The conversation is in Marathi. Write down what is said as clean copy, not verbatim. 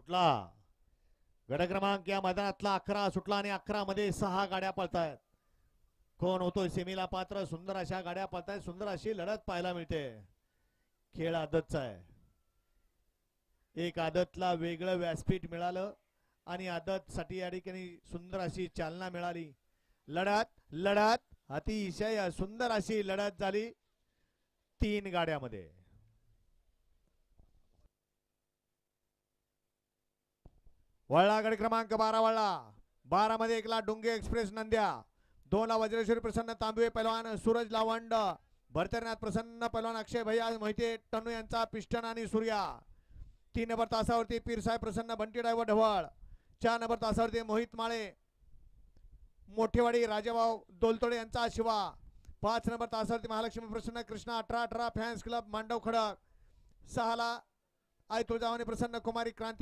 सुटला. गड क्रमांक या मैदानातला 11 सुटला आणि 11 मध्ये 6 गाड्या पळतायत. कोण होतोय सेमीला पात्र? सुंदर अशा गाड्या पळतायत. सुंदर अशी लढत पाहायला मिळते. खेळ आदतचा आहे. एक आदतला वेगळं व्यासपीठ मिळालं आणि आदत साठी या ठिकाणी सुंदर अशी चालना मिळाली. लढत अतिशय सुंदर अशी लढत झाली 3 गाड्यामध्ये. वळला गड क्रमांक 12 वळला. 12 मध्ये 1 ला डोंगे एक्सप्रेस नंद्या, 2 ला वज्रेश्वरी प्रसन्न तांबे पहलवान सूरज लावंड, भरतरनाथ प्रसन्न पहलवान अक्षय भैया मोहिते टन्नू यांचा पिस्टन आणि सूर्या. 3 नंबर तासावरती पीरसाहेब प्रसन्न बंटी ड्रायव्हर ढवळ. 4 नंबर तासावरती मोहित माळे मोठेवाडी राजाभाऊ दोलतोडे यांचा शिवा. 5 नंबर तासावरती महालक्ष्मी प्रसन्न कृष्णा 18-18 फॅन्स क्लब मांडव खडक. 6 ला आई तुळजाभवानी प्रसन्न कुमारी क्रांती